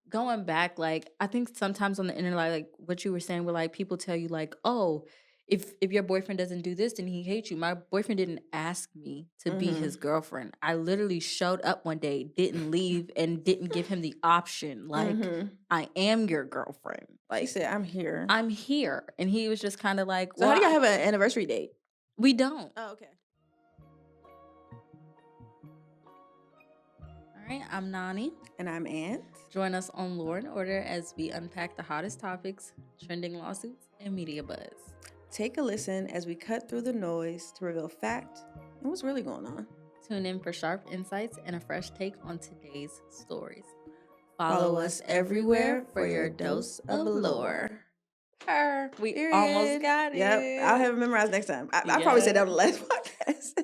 going back, like I think sometimes on the internet, like what you were saying, where like people tell you like, oh, if your boyfriend doesn't do this, then he hates you. My boyfriend didn't ask me to be his Mhm. girlfriend. I literally showed up one day, didn't leave, and didn't give him the option. Like, Mhm. I am your girlfriend. She Like, said, "I'm here." I'm here, and he was just kind of like, So how well, do y'all have an anniversary date? we don't. Oh, okay. All right, I'm Nani. And I'm Ant. Join us on Law and Order as we unpack the hottest topics, trending lawsuits, and media buzz. Take a listen as we cut through the noise to reveal fact and what's really going on. Tune in for sharp insights and a fresh take on today's stories. Follow us everywhere for your dose of lore. We almost Period. got Yep. I'll it. have it memorized next time. I probably said Yeah. that on the last podcast.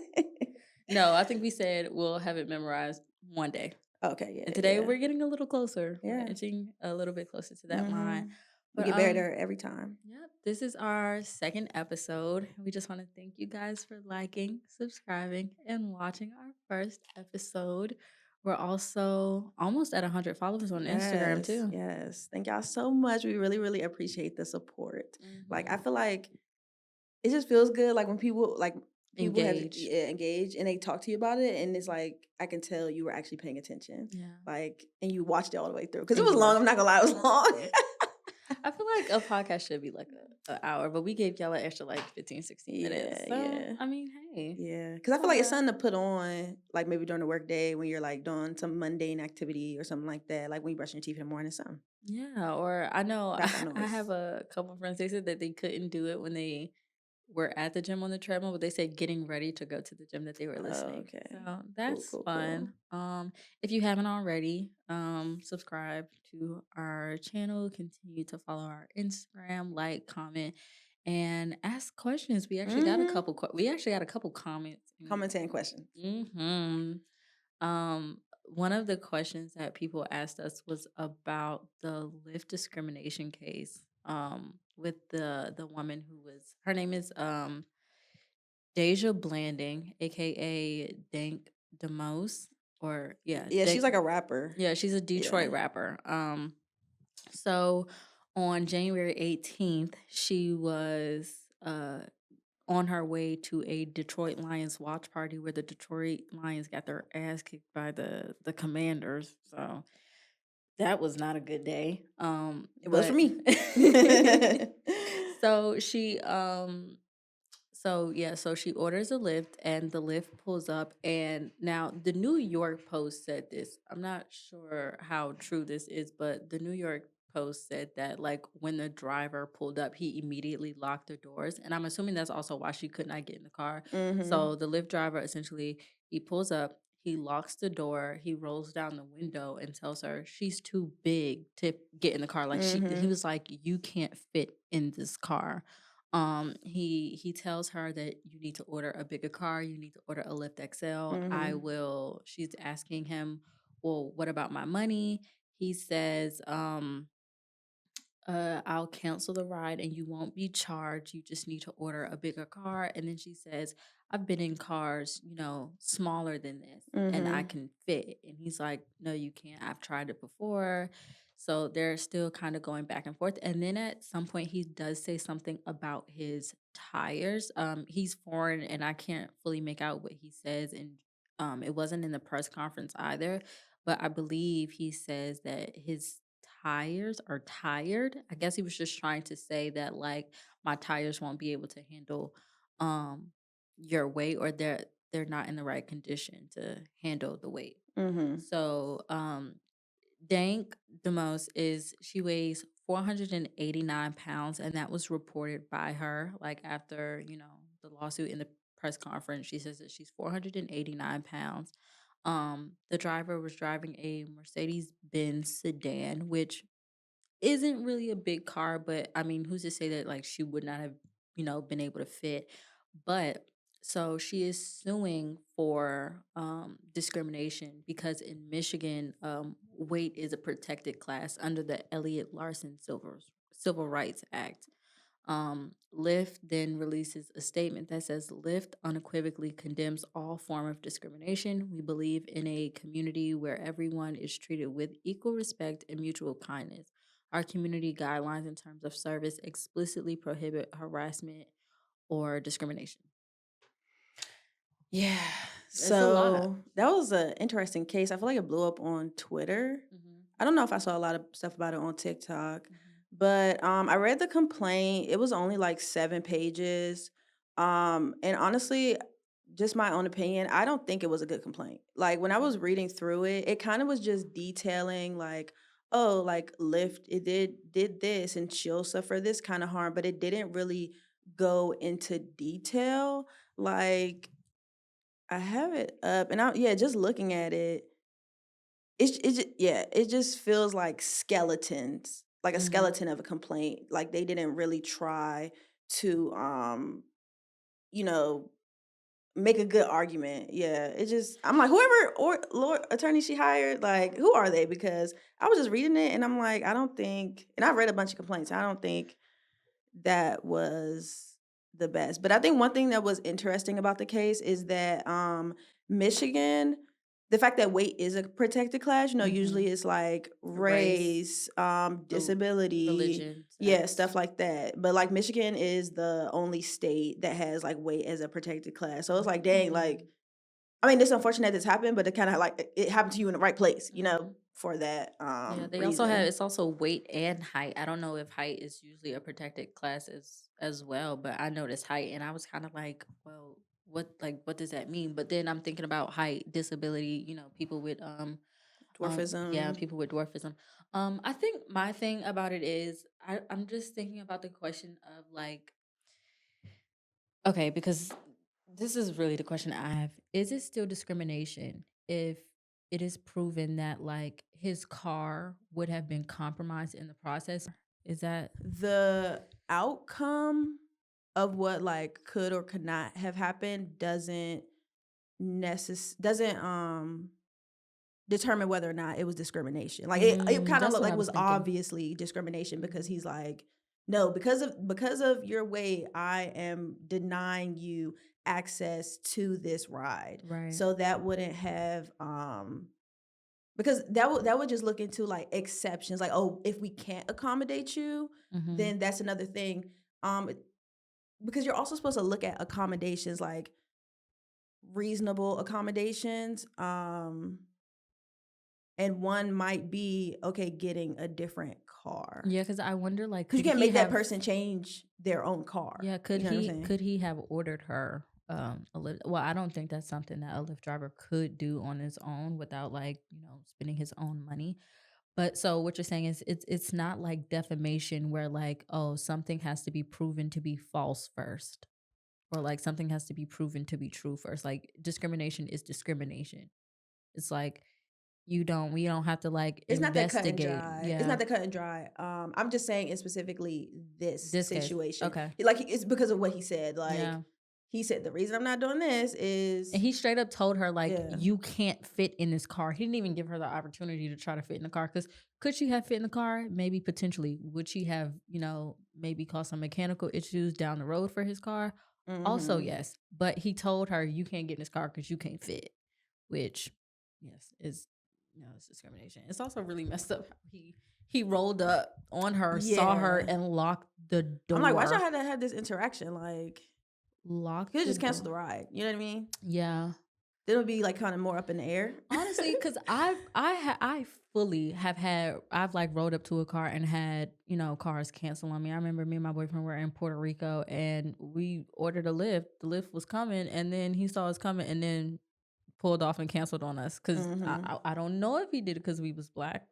No, I think we said we'll have it memorized one day. Okay, yeah. And today Yeah. we're getting a little closer. We're Yeah. inching a little bit closer to that line. We But get better every time. yep, this is our second episode. We just want to thank you guys for liking, subscribing, and watching our first episode. We're also almost at 100 followers on Instagram Yes. too. Yes. Thank y'all so much. We really, really appreciate the support. Like I Mhm. feel like it just feels good like when people have Engage. engaged and they talk to you about it and it's like I can tell you were actually paying attention. Yeah. Like and you watched it all the way through. Because it And was you long, watch I'm not gonna lie, it was long. I feel like a podcast should be like an hour, but we gave y'all an extra like 15, 16 minutes. Yeah, So, yeah. I mean, hey. Yeah. Cause I feel like it's something to put on, like maybe during the work day when you're like doing some mundane activity or something like that. Like when you brushing your teeth in the morning or something. Yeah, or I know Background I have noise. a couple friends. They said that they couldn't do it when they were at the gym on the treadmill, but they said getting ready to go to the gym that they were Oh, listening. okay. So Cool, that's cool, cool. fun. If you haven't already, subscribe to our channel. Continue to follow our Instagram, like, comment, and ask questions. We actually got a Mm-hmm. couple. We actually got a couple comments. Commenting questions. Mm-hmm. One of the questions that people asked us was about the Lyft discrimination case. With the woman who was her name is Deja Blanding, aka Dank Demoss, or yeah, Yeah, she's like a rapper. yeah, she's a Yeah. Detroit rapper. So on January 18th, she was on her way to a Detroit Lions watch party where the Detroit Lions got their ass kicked by the Commanders. So that was not a good day. It was for But me. so she so she orders a lift and the Lyft pulls up, and now the New York Post said this. I'm not sure how true this is, but the New York Post said that like when the driver pulled up, he immediately locked the doors. And I'm assuming that's also why she could not get in the car. Mm-hmm. So the Lyft driver essentially he pulls up, he locks the door, he rolls down the window and tells her she's too big to get in the car. Like he Mm-hmm. was like, you can't fit in this car. He tells her that you need to order a bigger car, you need to order a Lyft XL. Mm-hmm. She's asking him, well, what about my money? He says, I'll cancel the ride and you won't be charged. You just need to order a bigger car. And then she says, I've been in cars, smaller than this and I Mm-hmm. can fit. And he's like, no, you can't. I've tried it before. So they're still kind of going back and forth. And then at some point, he does say something about his tires. He's foreign and I can't fully make out what he says. And it wasn't in the press conference either. But I believe he says that his tires are tired. I guess he was just trying to say that like my tires won't be able to handle um your weight, or they're not in the right condition to handle the weight. Mm-hmm. So Dank Demoss she weighs 489 pounds, and that was reported by her like after, the lawsuit in the press conference. She says that she's 489 pounds. The driver was driving a Mercedes Benz sedan, which isn't really a big car, but I mean, who's to say that like she would not have, been able to fit? But so she is suing for discrimination because in Michigan, weight is a protected class under the Elliott Larson Civil Rights Act. Lyft then releases a statement that says Lyft unequivocally condemns all form of discrimination. We believe in a community where everyone is treated with equal respect and mutual kindness. Our community guidelines in terms of service explicitly prohibit harassment or discrimination. Yeah. It's a lot. So that was an interesting case. I feel like it blew up on Twitter. Mhm, I don't know if I saw a lot of stuff about it on TikTok, mhm, but I read the complaint. It was only like 7 pages. And honestly, just my own opinion, I don't think it was a good complaint. Like when I was mhm, reading through it, it kind of was just detailing like, oh, like Lyft, it did this and she'll suffer this kind of harm, but it didn't really go into detail. Like I have it up, and I yeah, just looking at it, it just feels like skeletons, like a mhm, skeleton of a complaint. Like they didn't really try to, you know, make a good argument. Yeah, it just I'm like whoever or Lord attorney she hired, like who are they? Because I was just reading it, and I'm like, I don't think, and I've read a bunch of complaints. I don't think that was the best. But I think one thing that was interesting about the case is that, Michigan, the fact that weight is a protected class, usually mhm. it's like Race, race, rel disability, religion, yeah, sex. stuff like that. But like Michigan is the only state that has like weight as a protected class. So it's like, dang, like, Mm. I mean, it's unfortunate this happened, but it kind of like it happened to you in the right place, Mhm. for that Yeah, they also have reason. it's also weight and height. I don't know if height is usually a protected class as well, but I noticed height and I was kind of like, well, what does that mean? But then I'm thinking about height, disability, people with yeah, Dwarfism. people with dwarfism. I think my thing about it is I'm just thinking about the question of like, okay, because this is really the question I have. Is it still discrimination if it is proven that like his car would have been compromised in the process? Is that The outcome of what, like, could or could not have happened doesn't determine whether or not it was discrimination. Like, it kinda that's looked what like I it was was thinking. obviously discrimination because Mhm. he's like, "No, because of your weight, I am denying you access to this ride." Right. So that wouldn't have, because that would just look into, like, exceptions, like, "Oh, if we can't accommodate you, Mhm. then that's another thing." Because you're also supposed to look at accommodations, like reasonable accommodations, and one might be, okay, getting a different car. Yeah, cuz I wonder like Because you could can't he make that have person change their own car, yeah, you know what I'm saying? could he have ordered her a lift? Well, I don't think that's something that a Lyft driver could do on his own without like, spending his own money. But so what you're saying is it's not like defamation where like, oh, something has to be proven to be false first or like something has to be proven to be true first. Like discrimination is discrimination. It's like we don't have to like It's not that cut and investigate. dry. It's not Yeah. that cut and dry. I'm just saying in specifically this This case. situation. Okay. Like, it's because of what he said, like, Yeah. he said, "The reason I'm not doing this And is." he straight up told her, like, Yeah. you can't fit in this car. He didn't even give her the opportunity to try to fit in the car. Cause could she have fit in the car? Maybe potentially. Would she have, maybe caused some mechanical issues down the road for his car? Also, Mhm. yes. But he told her, you can't get in this car because you can't fit, which, yes, is it's discrimination. It's also really messed up how he rolled up on her, saw her, Yeah. and locked the I'm like, "Why'd y'all door. have this interaction?" Like, Locked could've the just canceled the door. ride, you know what I mean? Yeah. Then it'll be, like, kinda more up in the air. Honestly, because I fully have had I've like rode up to a car and had cars cancel on me. I remember me and my boyfriend were in Puerto Rico and we ordered a lift. The lift was coming and then he saw us coming and then pulled off and canceled on us. Because Mhm. I don't know if he did it because we was black,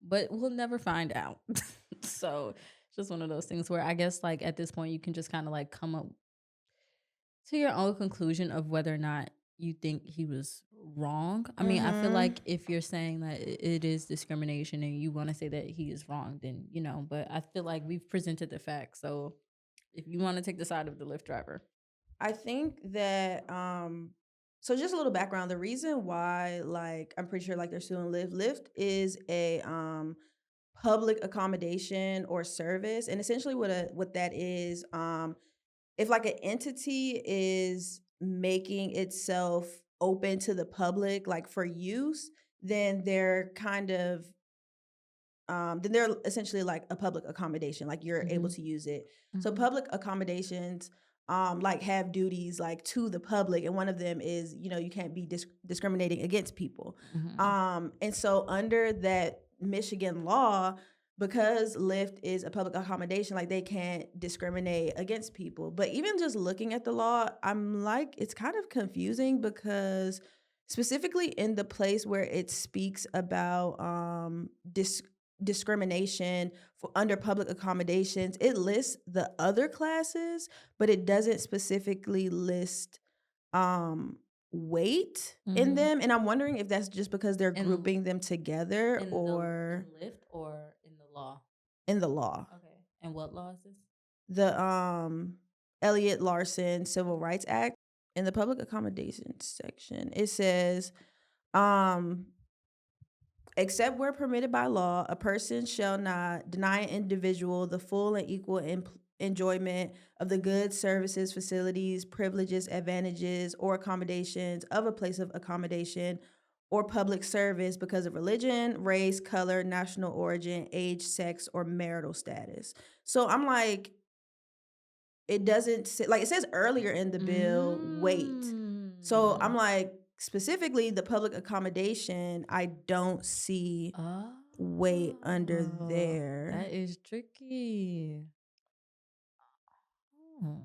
but we'll never find out. So it's just one of those things where I guess like at this point you can just kind of like come up to your own conclusion of whether or not you think he was wrong. I mean, I feel Mhm. like if you're saying that it is discrimination and you want to say that he is wrong, then but I feel like we've presented the facts. So if you want to take the side of the Lyft driver. I think that, so just a little background, the reason why, like, I'm pretty sure, like, they're suing Lyft is public accommodation or service. And essentially what that is, if like an entity is making itself open to the public, like for use, then they're kind of then they're essentially like a public accommodation, like you're able Mhm. to use it. So Mhm. public accommodations like have duties like to the public, and one of them is, you can't be discriminating against people. Mhm. And so under that Michigan law, because Lyft is a public accommodation, like they can't discriminate against people. But even just looking at the law, I'm like, it's kind of confusing because specifically in the place where it speaks about discrimination for under public accommodations, it lists the other classes, but it doesn't specifically list um weight in Mhm. them. And I'm wondering if that's just because they're In grouping them together in or Lyft or in the law? in the law. Okay. And what law is this? The Elliott Larson Civil Rights Act, in the public accommodations section, it says um except where permitted by law, a person shall not deny an individual the full and equal enjoyment of the goods, services, facilities, privileges, advantages, or accommodations of a place of accommodation or public service because of religion, race, color, national origin, age, sex, or marital status. So I'm like, it doesn't say, like it says earlier in the bill, weight. So I'm Mm. like, specifically the public accommodation, I don't see weight under Oh, that there. is tricky. Oh.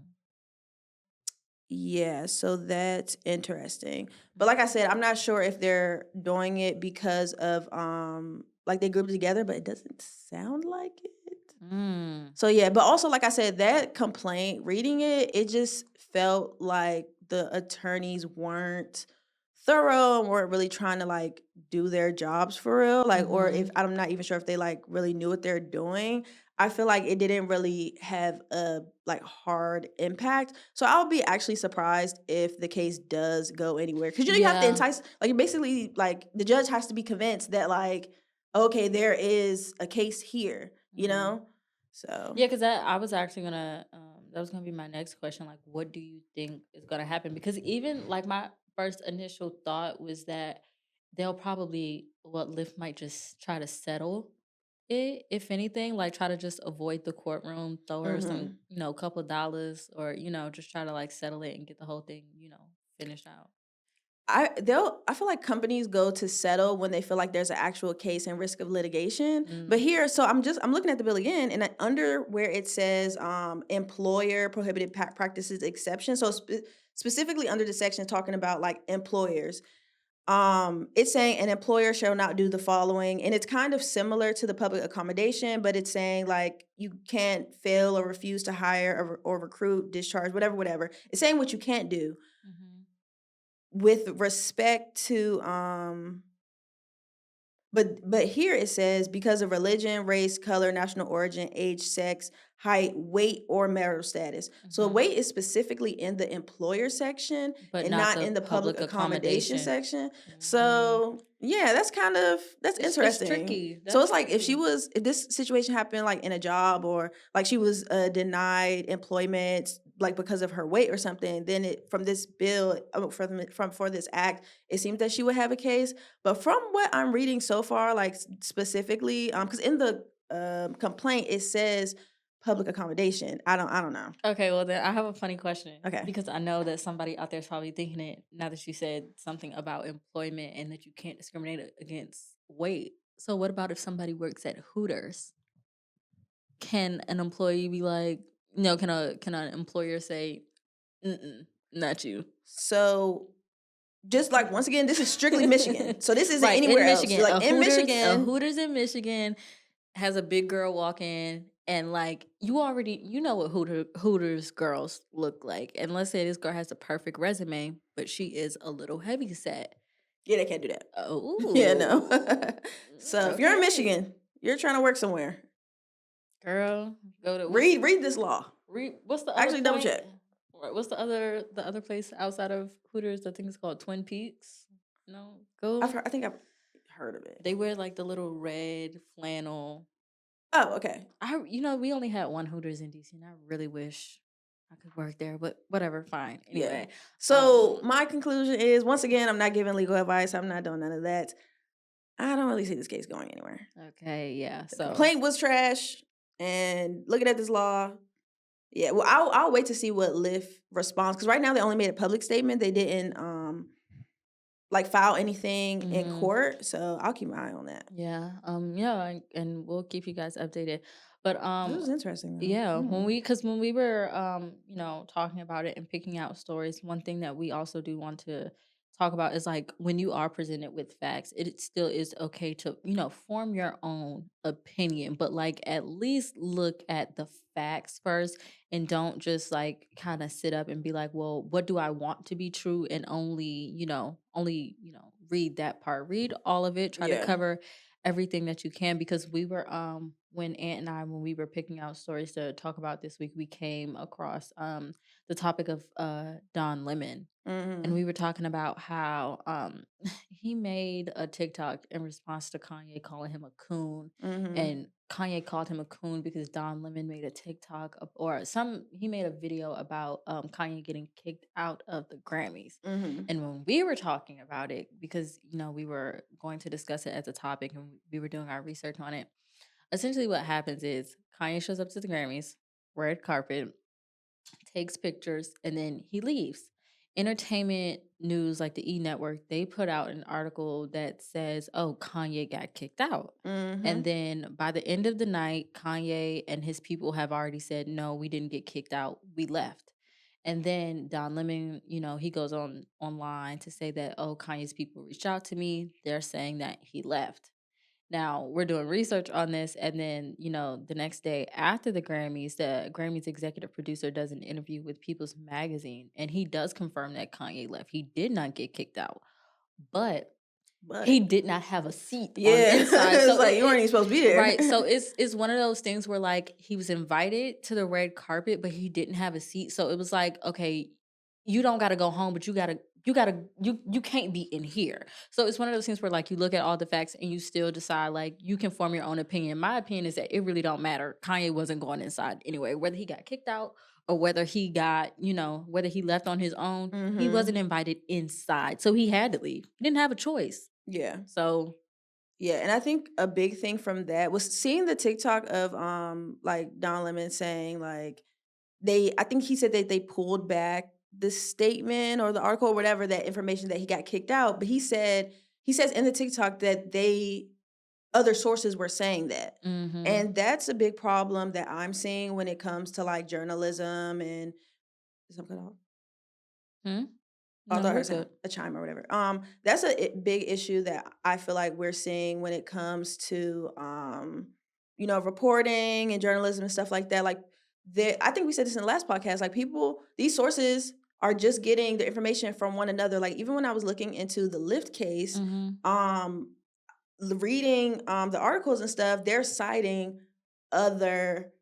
Yeah, so that's interesting. But like I Mhm. said, I'm not sure if they're doing it because of like they grouped it together, but it doesn't sound like it. Mm. So yeah, but also like I said, that complaint, reading it, it just felt like the attorneys weren't thorough and weren't really trying to like do their jobs for real. Like, or if Mhm. I'm not even sure if they like really knew what they're doing. I feel like it didn't really have a like hard impact. So I'll be actually surprised if the case does go anywhere. Cause you have to Yeah. entice, like basically like the judge has to be convinced that like, okay, there is a case here, you Mhm. know? So, Yeah, because I was actually gonna that was gonna be my next question. Like, what do you think is gonna happen? Because even like my first initial thought was that they'll probably what Lyft might just try to settle it, if anything, like try to just avoid the courtroom, throw her some, mhm. couple dollars, or just try to like settle it and get the whole thing, finished out. I feel like companies go to settle when they feel like there's an actual case and risk of litigation. But Mm. here, so I'm looking at the bill again, and under where it says employer prohibited practices exception. So specifically under the section talking about like employers, it's saying an employer shall not do the following, and it's kind of similar to the public accommodation, but it's saying like you can't fail or refuse to hire or recruit, discharge, whatever. It's saying what you can't do Mhm. with respect to but here it says because of religion, race, color, national origin, age, sex, height, weight, or marital status. So Mhm. weight is specifically in the employer section But and not not the in the public public accommodation accommodation. section. Mhm. So yeah, that's It's interesting. tricky. So That's it's like tricky. if this situation happened like in a job or like she was denied employment like because of her weight or something, then it from this bill from for this act, it seems that she would have a case. But from what I'm reading so far, like specifically, because in the complaint it says public accommodation. I don't know. Okay, well then I have a funny question Okay. because I know that somebody out there is probably thinking it now that you said something about employment and that you can't discriminate against weight. So what about if somebody works at Hooters? Can an employee be like, can an employer say, mm not you? So just like once again, this is strictly Michigan. So this isn't Right, anywhere in else. Michigan, Like in A Michigan, Hooters in Michigan has a big girl walk in, and like you know what Hooters girls look like. And let's say this girl has a perfect resume, but she is a little heavy set. yeah, they can't do that. Yeah, no. Oh, So if you're in okay. Michigan, you're trying to work somewhere. Girl, go to Read this law. what's the other Actually, double point? check. Right, what's the other place outside of Hooters? I think it's called Twin Peaks. No, go. I think I've heard of it. They wear like the little red flannel. Oh, okay. We only had one Hooters in DC, and I really wish I could work there, but whatever, fine. Yeah. Anyway, So my conclusion is, once again, I'm not giving legal advice. I'm not doing none of that. I don't really see this case going anywhere. okay, yeah. The So complaint was trash, and looking at this law, yeah. Well, I'll wait to see what Lyft responds, because right now they only made a public statement. They didn't like file anything in mhm. court. So I'll keep my eye on that. Yeah, and we'll keep you guys updated. But This was interesting yeah, though. Mm. when we were talking about it and picking out stories, one thing that we also do want to talk about is like when you are presented with facts, it still is okay to, form your own opinion, but like at least look at the facts first and don't just like kind of sit up and be like, well, what do I want to be true, and only read that part. Read all of it, try to Yeah. cover everything that you can, because we were when Aunt and I, when we were picking out stories to talk about this week, we came across the topic of Don Lemon, and Mhm. we were talking about how he made a TikTok in response to Kanye calling him a coon, Mhm. and Kanye called him a coon because Don Lemon made a TikTok he made a video about Kanye getting kicked out of the Grammys. Mhm. And when we were talking about it, because we were going to discuss it as a topic and we were doing our research on it, essentially what happens is Kanye shows up to the Grammys, red carpet, takes pictures, and then he leaves. Entertainment news like the E Network, they put out an article that says, "Oh, Kanye got kicked out." And Mhm. then by the end of the night, Kanye and his people have already said, "No, we didn't get kicked out. We left." And then Don Lemon, he goes on online to say that, "Oh, Kanye's people reached out to me. They're saying that he left." Now we're doing research on this, and then the next day after the Grammys executive producer does an interview with People's Magazine, and he does confirm that Kanye left. He did not get kicked out, but he But did not have a seat on yeah, the inside. it's So like you weren't even supposed to be right. there. So it's one of those things where like he was invited to the red carpet, but he didn't have a seat. So it was like, okay, you don't gotta go home, but you can't be in here. So it's one of those things where like you look at all the facts and you still decide, like you can form your own opinion. My opinion is that it really don't matter. Kanye wasn't going inside anyway, whether he got kicked out or whether he left on his own, he wasn't Mhm. invited inside. So he had to leave. He didn't have a choice. Yeah. So Yeah, and I think a big thing from that was seeing the TikTok of like Don Lemon saying like I think he said that they pulled back the statement or the article or whatever, that information that he got kicked out, but he says in the TikTok that other sources were saying that. mhm. And that's a big problem that I'm seeing when it comes to like journalism and something else. Hmm? Oh, I No, thought I we're heard good. a chime or whatever. That's a big issue that I feel like we're seeing when it comes to, reporting and journalism and stuff like that. Like, I think we said this in the last podcast. Like, these sources are just getting the information from one another. Like, even when I was looking into the Lyft case, Mhm. um, reading the articles and stuff, they're citing other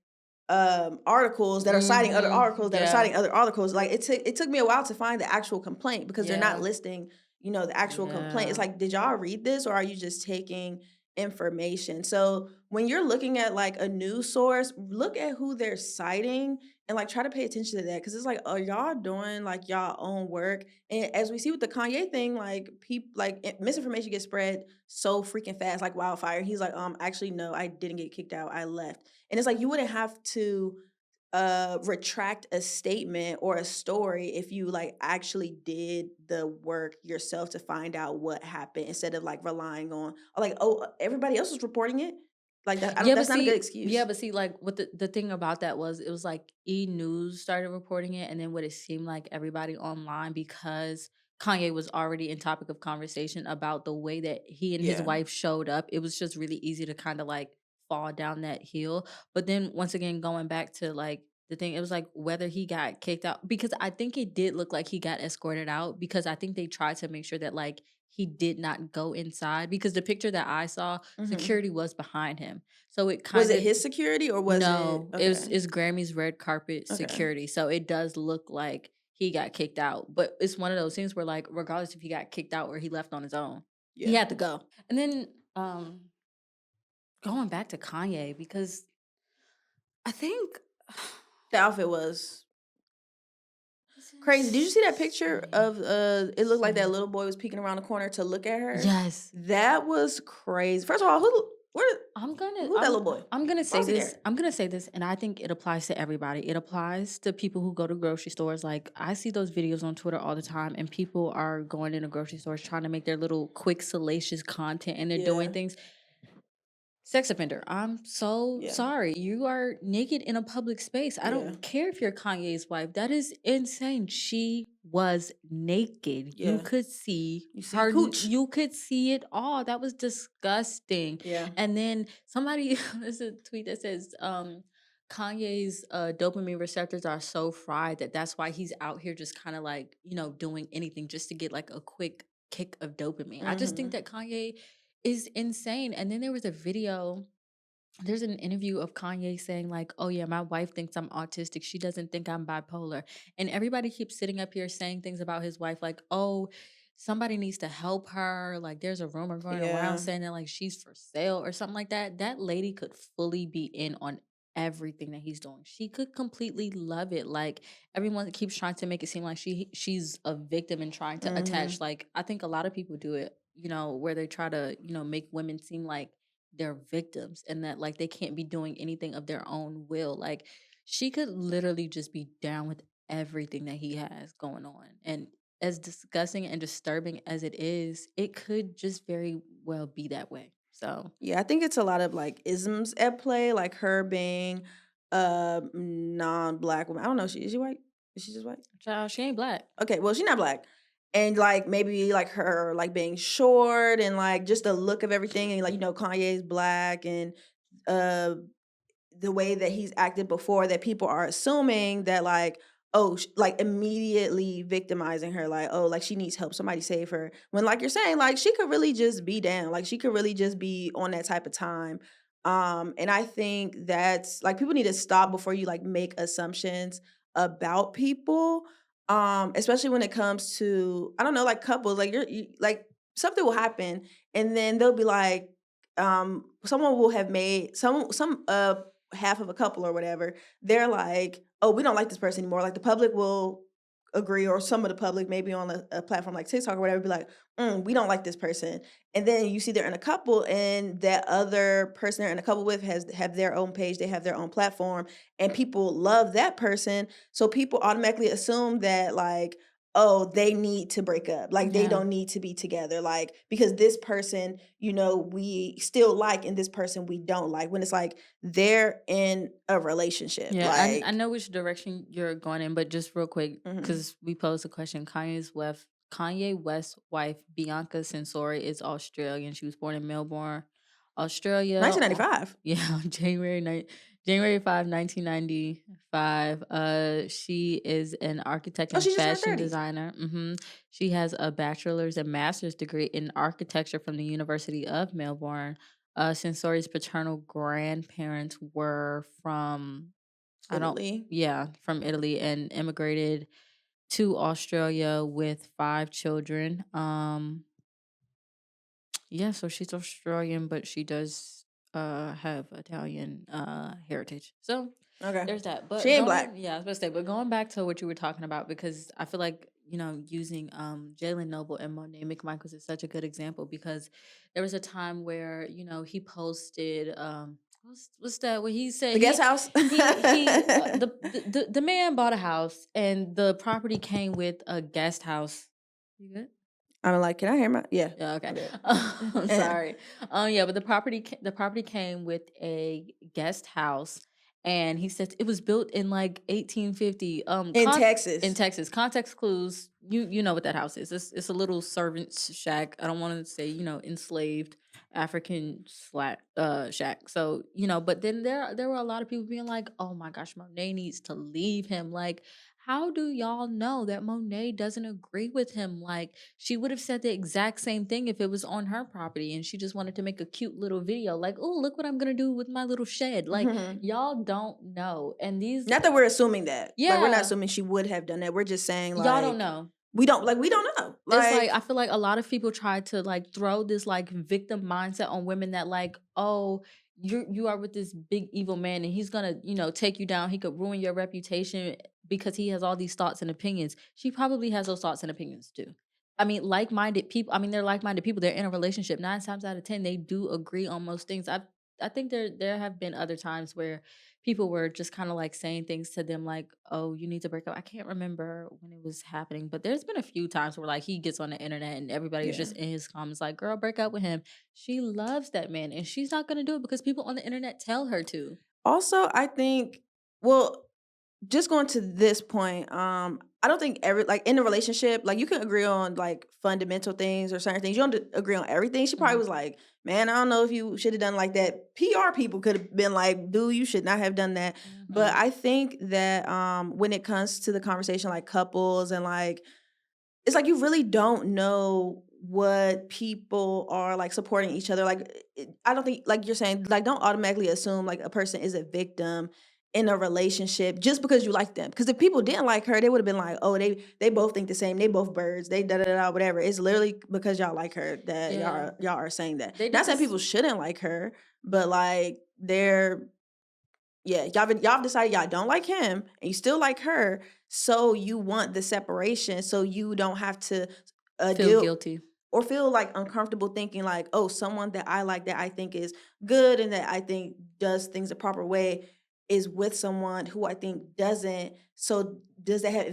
articles that are citing other Mhm. articles that are Yeah. citing other articles. Like it took me a while to find the actual complaint because they're not Yeah. listing, the actual complaint. It's Yeah. like, did y'all read this or are you just taking information? So when you're looking at like a news source, look at who they're citing and like try to pay attention to that, because it's like, are y'all doing like y'all own work? And as we see with the Kanye thing, like people like misinformation gets spread so freaking fast, like wildfire. He's like, actually, no, I didn't get kicked out. I left. And it's like you wouldn't have to retract a statement or a story if you like actually did the work yourself to find out what happened, instead of like relying on, like, oh, everybody else is reporting it. Like that, I don't, Yeah, but that's not a good see, excuse. like what the thing about that was, it was like E News started reporting it, and then what it seemed like everybody online, because Kanye was already in topic of conversation about the way that he and his Yeah. wife showed up. It was just really easy to kind of like fall down that hill. But then once again, going back to like the thing, it was like whether he got kicked out, because I think it did look like he got escorted out, because I think they tried to make sure that like he did not go inside, because the picture that I saw, Hmm. security was behind him. So it Was kind it of his security or was it no, okay? it's Grammy's red carpet Okay. security. So it does look like he got kicked out. But it's one of those things where like regardless if he got kicked out or he left on his own, he Yeah. had to go. And then going back to Kanye because I think The outfit was it's crazy. Did you see that picture insane. of it looked like that Insane. little boy was peeking around the corner to look at her? Yes. That was crazy. First of all, I'm gonna who's that little boy? I'm gonna Why say was he this. there? I'm gonna say this, and I think it applies to everybody. It applies to people who go to grocery stores. Like I see those videos on Twitter all the time, and people are going into grocery stores trying to make their little quick, salacious content, and they're doing Yeah, things. Sex offender. I'm so yeah, sorry. You are naked in a public space. I yeah, don't care if you're Kanye's wife. That is insane. She was naked. You yeah. could see You see her, cooch. you could see it all. That was disgusting. Yeah. And then somebody, there's a tweet that says, Kanye's dopamine receptors are so fried that that's why he's out here just kind of like, doing anything just to get like a quick kick of dopamine. I just think Mhm. that Kanye is insane. And then there was a video, there's an interview of Kanye saying, like, oh, yeah, my wife thinks I'm autistic. She doesn't think I'm bipolar. And everybody keeps sitting up here saying things about his wife, like, oh, somebody needs to help her. Like, there's a rumor going around Yeah. saying that, like, she's for sale or something like that. That lady could fully be in on everything that he's doing. She could completely love it. Like, everyone keeps trying to make it seem like she's a victim and trying to attach. Mhm. Like, I think a lot of people do it, where they try to, make women seem like they're victims and that like they can't be doing anything of their own will. Like she could literally just be down with everything that he has going on. And as disgusting and disturbing as it is, it could just very well be that way. So, Yeah, I think it's a lot of like isms at play, like her being a non-black woman. I don't know. Is she white? Is she just white? child, she ain't black. Okay, well, she's not black. And like maybe like her like being short and like just the look of everything and like Kanye's black and uh the way that he's acted before that people are assuming that like oh like immediately victimizing her like oh like she needs help, somebody save her, when like you're saying like she could really just be down, like she could really just be on that type of time. And I think that's like people need to stop before you like make assumptions about people, especially when it comes to I don't know like couples, like like something will happen and then they'll be like someone will have made some half of a couple or whatever, they're like, "Oh, we don't like this person anymore." Like the public will agree, or some of the public, maybe on a platform like TikTok or whatever, be like, "We don't like this person." And then you see they're in a couple, and that other person they're in a couple with have their own page, they have their own platform, and people love that person. So people automatically assume that like, oh, they need to break up. Like they Yeah. don't need to be together. Like because this person, we still like and this person we don't like. When it's like they're in a relationship. Yeah, I Like know which direction you're going in, but just real quick, mhm. because we posed a question. Kanye West's wife, Bianca Censori, is Australian. She was born in Melbourne, Australia. 1995. Yeah, on January 5, 1995. She is an architect Oh, and she just turned fashion 30. designer. She has a bachelor's and master's degree in architecture from the University of Melbourne. Sensori's paternal grandparents were from I don't Italy. yeah, from Italy and immigrated to Australia with 5 children. Yeah, so she's Australian, but she does have Italian heritage. So Okay. there's that. She But ain't black. I was gonna say, but going back to what you were talking about, because I feel like, using Jalen Noble and Monet McMichaels is such a good example because there was a time where, he posted what's that what he said The guest house. the man bought a house and the property came with a guest house. You good? I'm like, can I hear my yeah. Yeah, okay. I'm good. I'm sorry. Yeah, but the property came with a guest house, and he said it was built in like 1850. In In Texas. Texas. Context clues. You know what that house is. It's a little servant's shack. I don't want to say enslaved African shack. So but then there were a lot of people being like, oh my gosh, Monet needs to leave him. Like, how do y'all know that Monet doesn't agree with him? Like, she would have said the exact same thing if it was on her property and she just wanted to make a cute little video like, "Oh, look what I'm going to do with my little shed." Like, y'all don't know. And these Not that we're assuming that. Like we're not yeah, assuming she would have done that. We're just saying y'all don't like know. we don't know. It's like Like I feel like a lot of people try to like throw this like victim mindset on women that like, oh, you are with this big evil man and he's gonna, take you down. He could ruin your reputation because he has all these thoughts and opinions. She probably has those thoughts and opinions too. I mean, like-minded people. I mean, they're like-minded people. They're in a relationship. 9 times out of 10, they do agree on most things. I think there have been other times where people were just kind of like saying things to them like, "Oh, you need to break up." I can't remember when it was happening, but there's been a few times where like he gets on the internet and everybody was Yeah. just in his comments like, "Girl, break up with him." She loves that man, and she's not gonna do it because people on the internet tell her to. Also, I think, well, just going to this point, I don't think every like in a relationship, like you can agree on like fundamental things or certain things. You don't agree on everything. She probably Mhm, was like, "Man, I don't know if you should have done like that." PR people could have been like, "Dude, you should not have done that." But mhm. I think that when it comes to the conversation like couples and like it's like you really don't know what people are, like, supporting each other, like, I don't think like you're saying, like, don't automatically assume, like, a person is a victim in a relationship just because you like them. Because if people didn't like her, they would've been like, "Oh, they both think the same, they both birds, they da da da, whatever." It's literally because y'all like her that Yeah, y'all are saying that. they Not did saying this. people shouldn't like her, but, like, they're yeah, y'all have decided y'all don't like him and you still like her, so you want the separation so you don't have to, Feel deal guilty. or feel, like, uncomfortable thinking like, "Oh, someone that I like, that I think is good and that I think does things the proper way is with someone who I think doesn't." So, does that have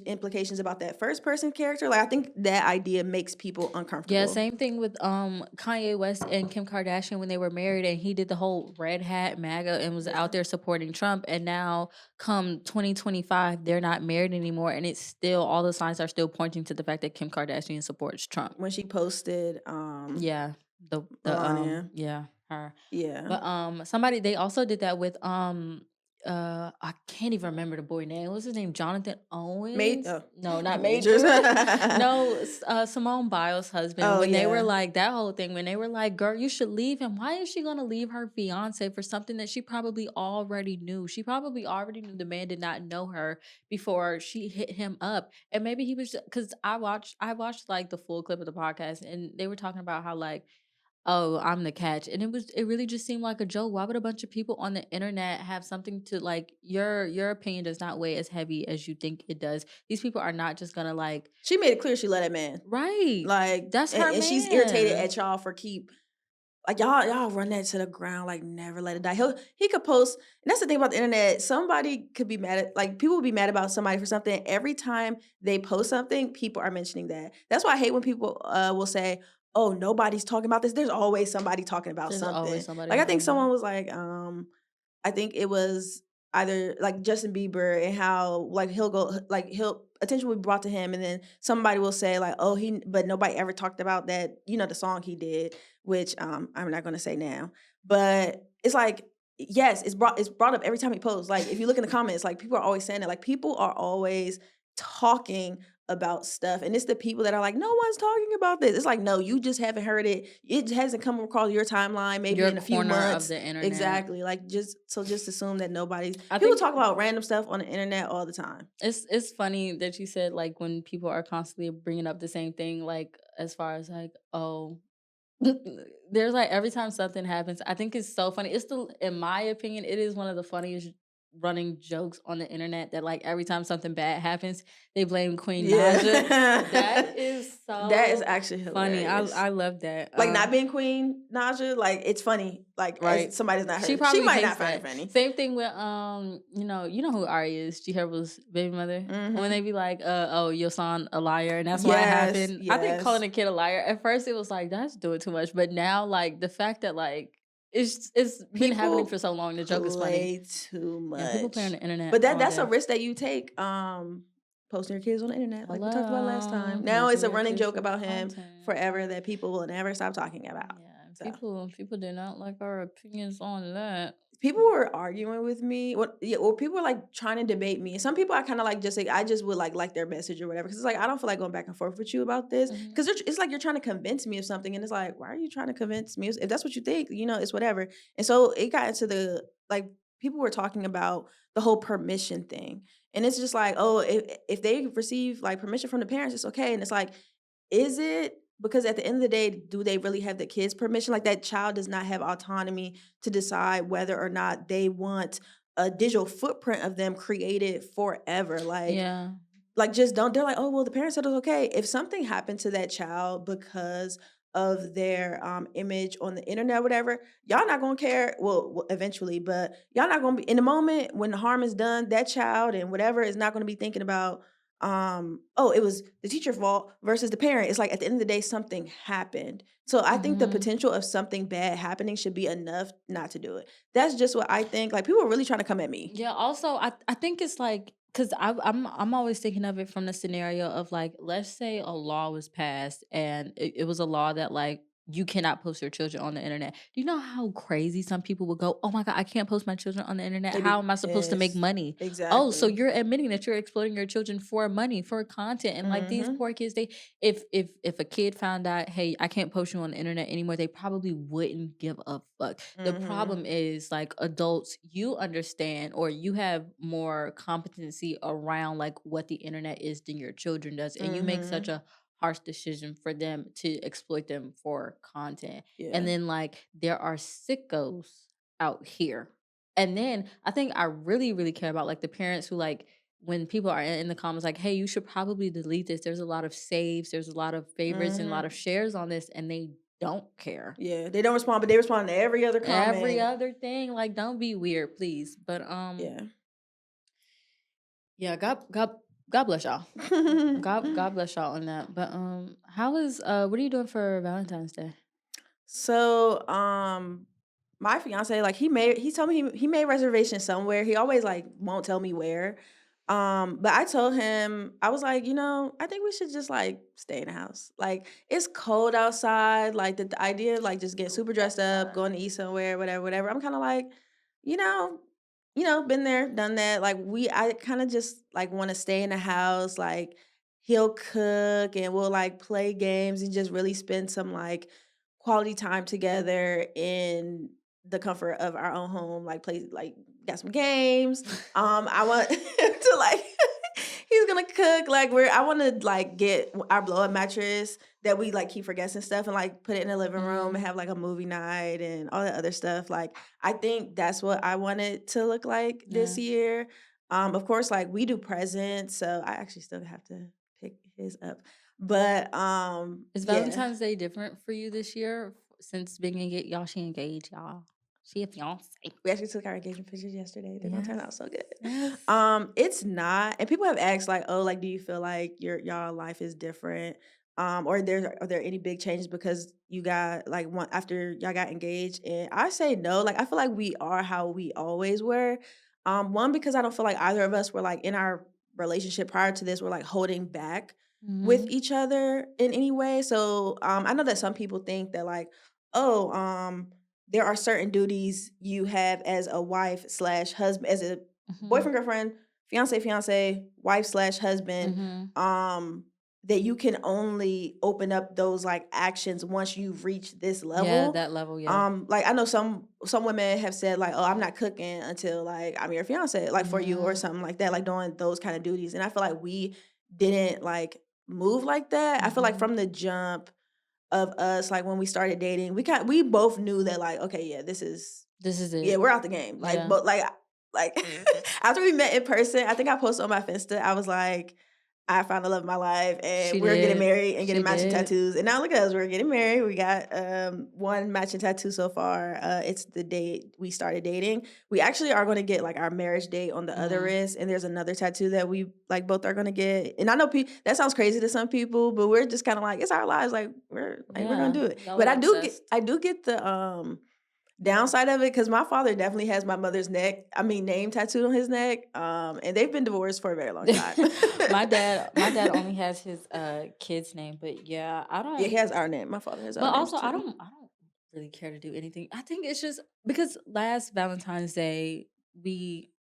implications about that first person character? Like, I think that idea makes people Yeah, uncomfortable. same thing with Kanye West and Kim Kardashian when they were married and he did the whole red hat MAGA and was out Yeah. there supporting Trump, and now come 2025 they're not married anymore, and it's still all the signs are still pointing to the fact that Kim Kardashian supports Trump. When she posted, Yeah, Melania. yeah, her. Yeah. But somebody they also did that with I can't even remember the boy name. What's his name? Jonathan Owens? Oh, No, not majors. Major. No, Simone Biles' husband. Oh, When they were yeah. like that whole thing, when they were like, "Girl, you should leave him." Why is she gonna leave her fiance for something that she probably already knew? She probably already knew the man did not know her before she hit him up, and maybe he was because I watched like the full clip of the podcast, and they were talking about how like, "Oh, I'm the catch," and it really just seemed like a joke. Why would a bunch of people on the internet have something to like your opinion does not weigh as heavy as you think it does. These people are not just gonna like. She made it clear she let that man. Right. Like, That's and her she's irritated man. at y'all for keep like, y'all run that to the ground, like, never let it die. He could post and that's the thing about the internet, somebody could be mad at like, people will be mad about somebody for something. Every time they post something, people are mentioning that. That's why I hate when people, will say, "Oh, nobody's talking about this." There's always somebody talking about There's always something. somebody Like, I think talking about someone it. was like, I think it was either like Justin Bieber and how like he'll attention will be brought to him and then somebody will say like, "Oh, he," but nobody ever talked about that, the song he did, which I'm not gonna say now. But it's like, yes, it's brought up every time he posts. Like if you look in the comments, like people are always saying it. Like people are always talking about stuff. And it's the people that are like, "No one's talking about this." It's like, no, you just haven't heard it. It hasn't come across your timeline maybe Your in a few corner of months. the internet. Exactly, like, just assume that nobody's I people think talk about random stuff on the internet all the time. it's funny that you said like when people are constantly bringing up the same thing, like as far as like, oh, there's like every time something happens, I think it's so funny. It's the in my opinion, it is one of the funniest running jokes on the internet that like every time something bad happens, they blame Queen Naja. That Yeah. is That is so actually funny. I hilarious. I love that. Like, not being Queen Naja, like, it's funny, like, Right. as somebody's not She heard she probably might hates not find it that. funny. Same thing with you know who Ari is, G Herbo's baby mother. When they Mhm. be like, oh, your son a liar, and that's why it Yes, happened. I think calling yes. a kid a liar, at first it was like, that's doing too much. But now like the fact that like it's been happening for People so long, the joke is funny. play too Yeah, people play on much. the internet But all that's a day. risk that you take, posting your kids on the internet, like we talked about last Hello. time. Now it's Using a your running kids joke for about him content. forever that people will never stop talking about. Yeah, So people do not like our opinions on that. people were arguing with me, or people were, like, trying to debate me, and some people I kinda, like, just, like I just would, like their message or whatever, because it's like, I don't feel like going back and forth with you about this, Mhm. because it's like you're trying to convince me of something, and it's like, "Why are you trying to convince me?" If that's what you think, it's whatever, and so it got into like, people were talking about the whole permission thing, and it's just like, "Oh, if they receive, like, permission from the parents, it's okay," and it's like, is it? because at the end of the day, do they really have the kids' permission? Like, that child does not have autonomy to decide whether or not they want a digital footprint of them created forever. Yeah. Just don't, they're like, "Oh, well, the parents said it was okay." If something happened to that child because of their, image on the internet or whatever, y'all not gonna care, well, eventually, but y'all not gonna be in the moment when the harm is done, that child and whatever is not gonna be thinking about, "Oh, it was the teacher's fault," versus the parent. It's like, at the end of the day, something happened. So, I think the Mhm. potential of something bad happening should be enough not to do it. That's just what I think. Like, people are really trying to come at me. Yeah, also, I think it's like, because I'm always thinking of it from the scenario of, like, let's say a law was passed and it was a law that, like, you cannot post your children on the internet. Do you know how crazy some people would go? Oh my God, I can't post my children on the internet. They How be am I supposed to make pissed. money? Oh, so Exactly. you're admitting that you're exploiting your children for money, for content. And like these Mhm. poor kids, they, if a kid found out, hey, I can't post you on the internet anymore, they probably wouldn't give a fuck. The Mhm. problem is, like, adults, you understand or you have more competency around like what the internet is than your children does, and you make such Mhm. a harsh decision for them to exploit them for content. And Yeah. then, like, there are sickos out here. And then I think I really care about, like, the parents who, like, when people are in the comments like, hey, you should probably delete this, there's a lot of saves, there's a lot of favorites and a lot of Mhm. shares on this, and they don't care. Yeah, they don't respond, but they respond to every other Every comment. other thing, like, don't be weird, please. But, Yeah. yeah, God bless y'all. God bless y'all on that. But, how is, what are you doing for Valentine's Day? So, my fiance, like, he told me he made reservations somewhere. He always, like, won't tell me where. But I told him, I was like, I think we should just, like, stay in the house. Like, it's cold outside. Like, the idea of, like, just getting super dressed up, going to eat somewhere, whatever, whatever. I'm kind of like, you know, been there, done that. Like, I kind of just, like, want to stay in the house. Like, he'll cook and we'll, like, play games and just really spend some, like, quality time together in the comfort of our own home, like, play, like, got some games. I want to, like, he's gonna cook, like, I wanna, like, get our blow up mattress that we, like, keep for guests and stuff, and, like, put it in the living room and Mhm. have, like, a movie night and all that other stuff. Like, I think that's what I want it to look like this Yeah. year. Of course, like, we do presents, so I actually still have to pick his up. But, Is yeah. Valentine's Day different for you this year since being engaged? Y'all, she engaged, y'all. She a fiance. We actually took our engagement pictures yesterday. They're gonna turn out Yes. so good. Yes. It's not, and people have asked like, "Oh, like, do you feel like y'all life is different? Or are there any big changes because you got like one after y'all got engaged?" And I say no. Like, I feel like we are how we always were. One, because I don't feel like either of us were like in our relationship prior to this, we're like holding back with Mhm. each other in any way. So I know that some people think that like, oh, there are certain duties you have as a wife slash husband, as a Mhm. boyfriend, girlfriend, fiance, wife slash husband, Mhm. that you can only open up those like actions once you've reached this Yeah, level. that level, yeah. Like, I know some women have said like, "Oh, I'm not cooking until like I'm your fiance, like for you or Mhm. something like that," like doing those kind of duties. And I feel like we didn't like move like that. I feel like Mhm. from the jump of us, like, when we started dating, we both knew that, like, okay, yeah, This is yeah, it. we're out the game. Like, Yeah. but like after we met in person, I think I posted on my Finsta, I was like, I found the love of my life and She we're getting did. married and She getting matching did. tattoos. And now look at us, we're getting married. We got one matching tattoo so far. It's the date we started dating. We actually are going to get like our marriage date on the other Mhm. wrist, and there's another tattoo that we like both are going to get. And I know that sounds crazy to some people, but we're just kind of like, it's our lives, like we're going Yeah. to do it. Y'all But are I obsessed. do get the downside of it, because my father definitely has my mother's name tattooed on his neck, and they've been divorced for a very long time. My dad only has his, kid's name, but yeah, I Yeah, he don't. has our name. My father has our But names also, too. I don't really care to do anything. I think it's just because last Valentine's Day,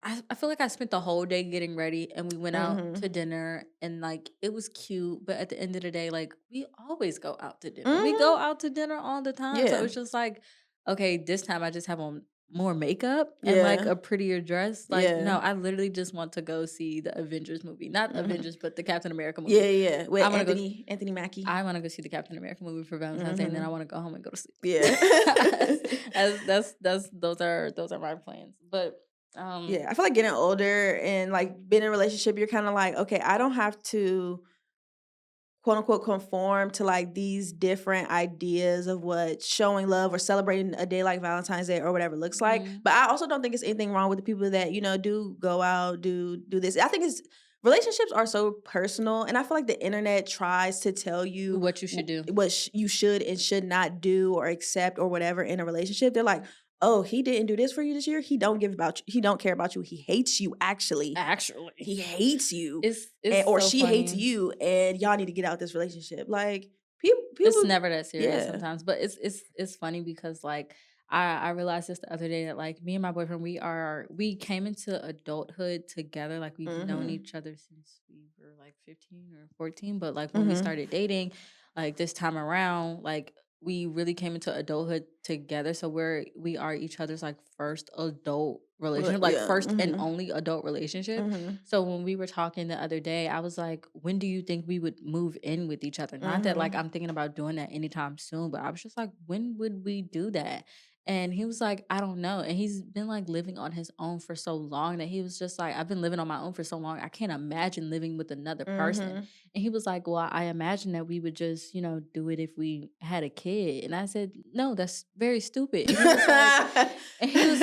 I feel like I spent the whole day getting ready and we went out to Mhm. dinner and like it was cute, but at the end of the day, like we always go out to dinner. We go Mhm. out to dinner all the time. So Yeah. it's just like, okay, this time I just have on more makeup and like Yeah. a prettier dress. Like, no, Yeah. I literally just want to go see the Avengers movie. Not Mhm. Avengers, but the Captain America Yeah, movie. yeah, yeah. With I wanna go Anthony Mackie. I wanna go see the Captain America movie for Valentine's Day, and then I Mhm. wanna go home and go to sleep. Yeah. That's those are my plans. But, Yeah, I feel like getting older and, like, being in a relationship, you're kinda like, "Okay, I don't have to quote unquote conform to like these different ideas of what showing love or celebrating a day like Valentine's Day or whatever looks like." mhm, But I also don't think it's anything wrong with the people that, do go out, do this. I think it's relationships are so personal, and I feel like the internet tries to tell you what you should do. what you should and should not do or accept or whatever in a relationship. They're like, "Oh, he didn't do this for you this year. He don't give about you. He don't care about you. He hates you actually. Actually, He hates you." it's Or so she hates funny. you and y'all need to get out this relationship. Like people It's never that serious yeah. sometimes, but it's funny because, like, I realized this the other day that, like, me and my boyfriend, we came into adulthood together, like, we've known Mhm. each other since we were, like, 15 or 14, but, like, when we Mhm. started dating, like, this time around, like, we really came into adulthood together, so we are each other's, like, first adult relationship, like, Yeah. first and Mhm. only adult relationship. Mhm. So when we were talking the other day, I was like, when do you think we would move in with each other? Not that like Mhm. I'm thinking about doing that anytime soon, but I was just like, when would we do that? And he was like, I don't know. And he's been like living on his own for so long that he was just like, I've been living on my own for so long. I can't imagine living with another person. Mhm. And he was like, well, I imagine that we would just, do it if we had a kid. And I said, no, that's very stupid. And he was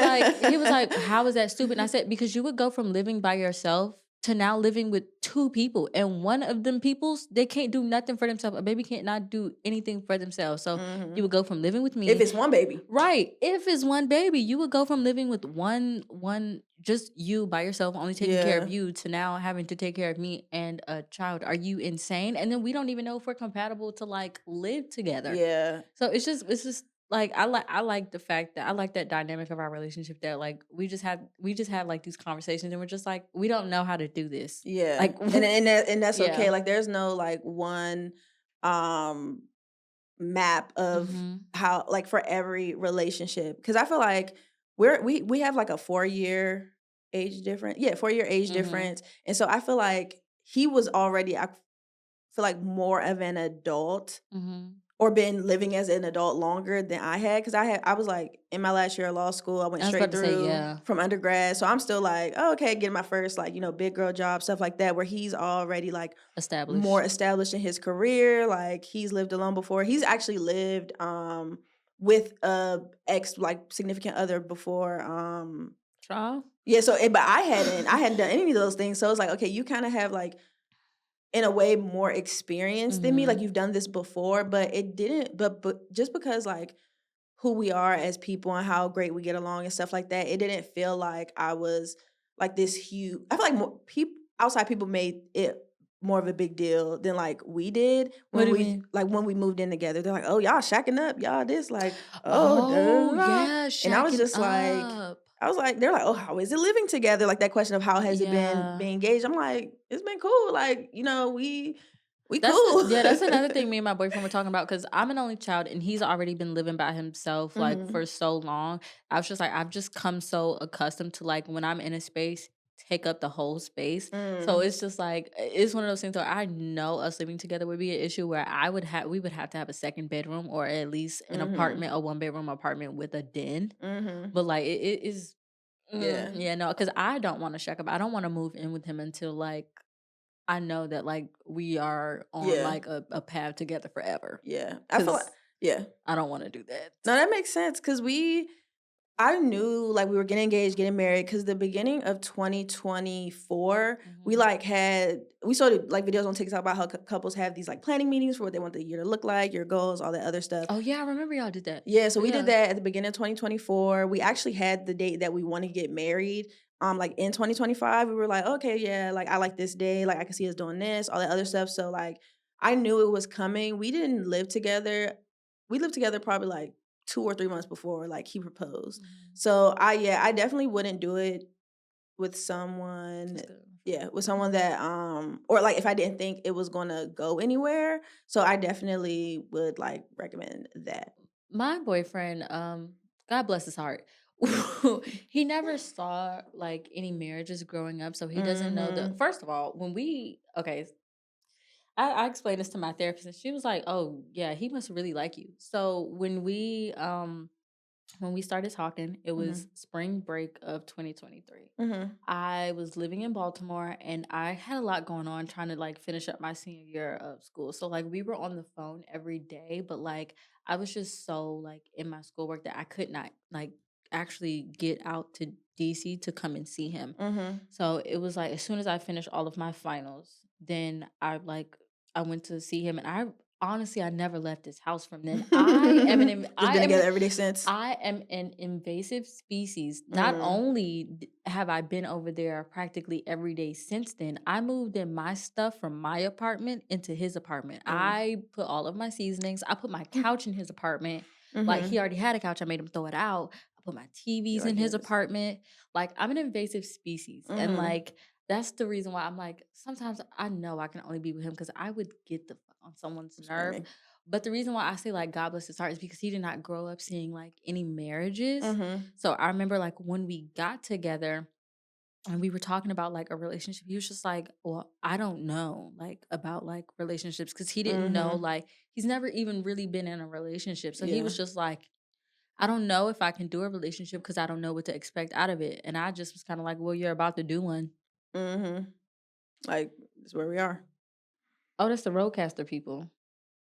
like, "How is that stupid?" And I said, "Because you would go from living by yourself to now living with two people, and one of them peoples, they can't do nothing for themselves. A baby can't not do anything for themselves. So you Mhm. would go from living with If me, it's one baby. right? If it's one baby, you would go from living with one just you by yourself, only taking care of Yeah. you, to now having to take care of me and a child. Are you insane? And then we don't even know if we're compatible to like live together. Yeah. So it's just like I like the fact that I like that dynamic of our relationship that like we just had like these conversations and we're just like we don't know how to do this. Yeah. Like And that's yeah. okay. Like there's no like one um map of Mhm. how like for every relationship, because I feel like we have like a 4-year age difference. Yeah, 4-year age Mhm. difference, and so I feel like he was already, I feel like, more of an adult Mhm. or been living as an adult longer than I had, because I was like in my last year of law school. I went I was about straight to say through yeah. from undergrad, so I'm still like, oh, okay, getting my first like big girl job, stuff like that, where he's already like more Established. established in his career. Like he's lived alone before. He's actually lived with a ex like significant other before. Child. Yeah, so but I hadn't done any of those things. So it's like, okay, you kind of have like in a way more experience than me. Like Mhm. you've done this before, but it didn't but just because like who we are as people and how great we get along and stuff like that, it didn't feel like I was like this huge. I feel like more people outside people made it more of a big deal than like we did What when do you we mean? like when we moved in together. They're like, "Oh, y'all shacking up, y'all this like, oh, da, da, Oh, da, da." yeah, And I was shacking just like, up. I was like, they're like, "Oh, how is it living together?" Like that question of how has it been Yeah. being engaged. I'm like, it's been cool. Like, we cool. That's another thing me and my boyfriend were talking about because I'm an only child and he's already been living by himself like hmm for so long. I was just like, I've just come so accustomed to like when I'm in a space, take up the whole space. So mm, it's just like it's one of those things where I know us living together would be an issue where we would have to have a second bedroom or at least an hmm apartment, a one bedroom apartment with a den. hmm But like it is Yeah. yeah, no, because I don't want to shack up. I don't want to move in with him until like I know that, like, we are on, Yeah. like, a path together forever, Yeah. I feel like cause yeah. I don't wanna do that. No, that makes sense because I knew like we were getting engaged, getting married because the beginning of 2024, we Mhm. like we saw like videos on TikTok about how couples have these like planning meetings for what they want the year to look like, your goals, all that other stuff. Oh, yeah, I remember y'all did that. Yeah, so we did Yeah. that at the beginning of 2024. We actually had the date that we wanted to get married. Like in 2025, we were like, okay, yeah, like I like this day, like I can see us doing this, all that other stuff. So like I knew it was coming. We didn't live together. We lived together probably like 2 or 3 months before like he proposed. Mhm. So I definitely wouldn't do it with someone, That's good. yeah, with someone that or like if I didn't think it was gonna go anywhere. So I definitely would like recommend that. My boyfriend, God bless his heart, he never saw like any marriages growing up, so he doesn't know the Mhm. first of all, when we okay, I explained this to my therapist and she was like, "Oh, yeah, he must really like you." So when we started talking, it was Mhm. spring break of 2023. Mhm. I was living in Baltimore and I had a lot going on trying to like finish up my senior year of school. So like we were on the phone every day, but like I was just so like in my schoolwork that I could not like actually get out to DC to come and see him. Mhm. So it was like as soon as I finished all of my finals, then I went to see him and I honestly I never left his house from then. Just been together every day since. I am an invasive species. Not Mm. only have I been over there practically every day since then, I moved in my stuff from my apartment into his apartment. Mm. I put all of my seasonings, I put my couch in his apartment. Like he Mhm. already had a couch, I made him throw it out. I put my You're TVs in like, his "Yes." apartment. Like I'm an invasive species. And Mhm. like that's the reason why I'm like, sometimes I know I can only be with him because I would get the fuck on someone's nerve. Screaming. But the reason why I say like God bless his heart is because he did not grow up seeing like any marriages. Mhm. So I remember like when we got together and we were talking about like a relationship, he was just like, "Well, I don't know like about like relationships," because he didn't know Mhm. like he's never even really been in a relationship. So he Yeah. was just like, "I don't know if I can do a relationship because I don't know what to expect out of it." And I just was kind of like, "Well, you're about to do one." Mhm. Like, that's where we are. Oh, that's the roadcaster people.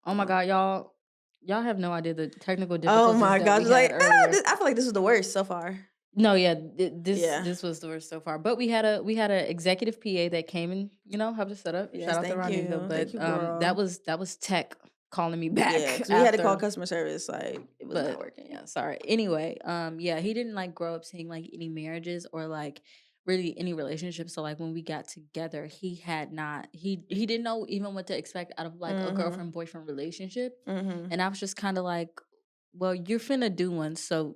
Oh my Oh. God, y'all have no idea the technical Oh difficulties my that gosh, we it's had like, earlier. I feel like this is the worst so far. No, yeah, Yeah. this was the worst so far. But we had a executive PA that came and helped us set up. Shout Yes, out to thank Ronica, you. Thank but you, girl. that was tech calling me Yeah, back because we had to call after. customer service, like, it was not But working. yeah, sorry. Anyway, yeah, he didn't like grow up seeing like any marriages or like really any relationships. So like when we got together, he had not he didn't know even what to expect out of like a Mhm. girlfriend boyfriend relationship. Mhm. And I was just kind of like, well, you're finna do one, so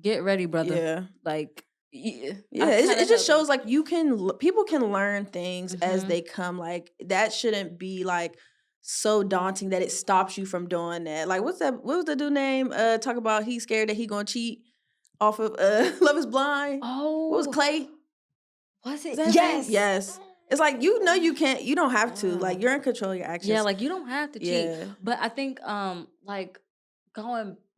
get ready, brother. Yeah. Like yeah, I Yeah, kind it of just held him. shows, like, people can learn things as Mhm. they come, like, that shouldn't be, like, so daunting that it stops you from doing that. Like, what was the dude name, talk about he's scared that he gonna cheat off of, Love Is Blind? What was Oh, Clay? was Is it? that his name? Yes. Yes. It's like, you don't have to, like, you're in control of your Yeah, actions. like you don't have to cheat. Yeah. But I think like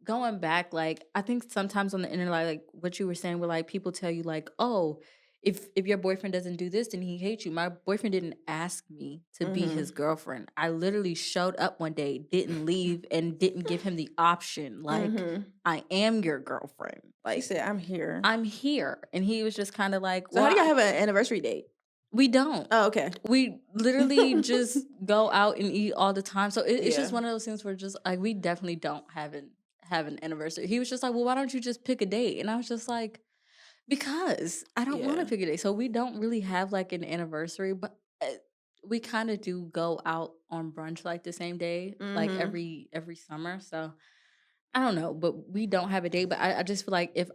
going back, like I think sometimes on the internet, like what you were saying where like people tell you like, oh, if your boyfriend doesn't do this, then he hates you. My boyfriend didn't ask me to be his Mhm. girlfriend. I literally showed up one day, didn't leave, and didn't give him the option. Like, Mhm. I am your girlfriend. She Like, said, "I'm here." I'm here. And he was just kind of like, So how well, do y'all have an anniversary date? we don't. Oh, okay. We literally just go out and eat all the time. So it's just Yeah. one of those things where just like we definitely don't have an anniversary. He was just like, "Well, why don't you just pick a date?" And I was just like, "Because I don't want to Yeah. pick a date." So we don't really have like an anniversary, but we kind of do go out on brunch like the same day, like Mhm. every summer. So I don't know, but we don't have a date. But I just feel like if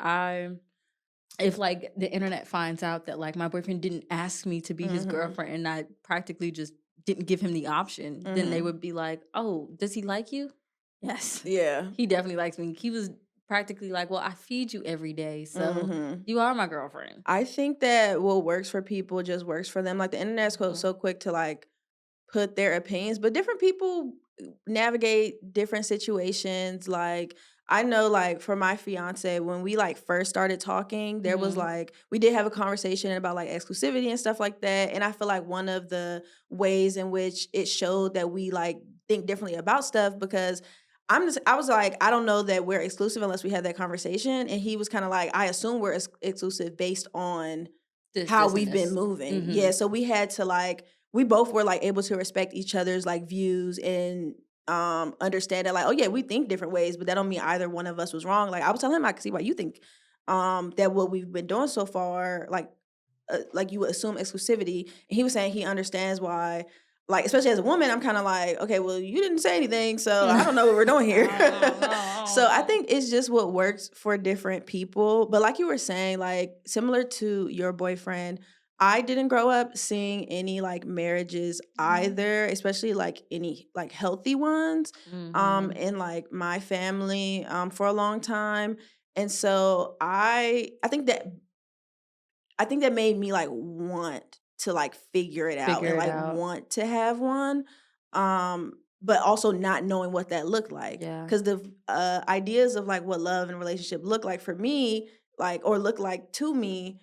like the internet finds out that like my boyfriend didn't ask me to be his Mhm. girlfriend and I practically just didn't give him the option, then they Mhm. would be like, "Oh, does he like you?" Yes. Yeah. He definitely likes me. He was practically like, "Well, I feed you every day, so Mhm. you are my girlfriend." I think that what works for people just works for them. Like, the internet's Mhm. so quick to, like, put their opinions, but different people navigate different situations. Like, I know, like, for my fiance, when we like first started talking, there was Mhm. like we did have a conversation about like exclusivity and stuff like that. And I feel like one of the ways in which it showed that we like think differently about stuff because I was like, I don't know that we're exclusive unless we had that conversation. And he was kind of like, I assume we're exclusive based on how This and we've been this. moving. Yeah, Mhm. so we had to like we both were like able to respect each other's like views and understand that like, oh yeah, we think different ways, but that don't mean either one of us was wrong. Like I was telling him I could see why you think that what we've been doing so far, like you would assume exclusivity. And he was saying he understands why, like, especially as a woman, I'm kind of like, okay, well, you didn't say anything, so I don't know what we're doing here. I So don't I know. think it's just what works for different people. But like you were saying, like similar to your boyfriend, I didn't grow up seeing any like marriages Mhm. either, especially like any like healthy ones Mhm. in like my family for a long time. And so I think that made me, like, want to, like, figure it out and, Figure it like, out. want to have one, but also not knowing what that looked like. Yeah. Because the ideas of, like, what love and relationship look like for me, like, or look like to me,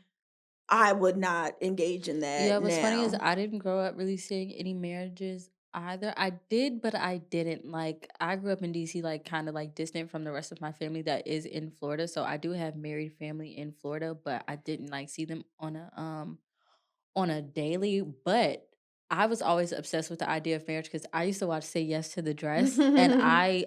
I would not engage in Yeah, that what's funny is now. I didn't grow up really seeing any marriages either. I did, but I didn't. Like, I grew up in DC, like, kind of like distant from the rest of my family that is in Florida. So I do have married family in Florida, but I didn't like see them on a daily. But I was always obsessed with the idea of marriage because I used to watch Say Yes to the Dress, and I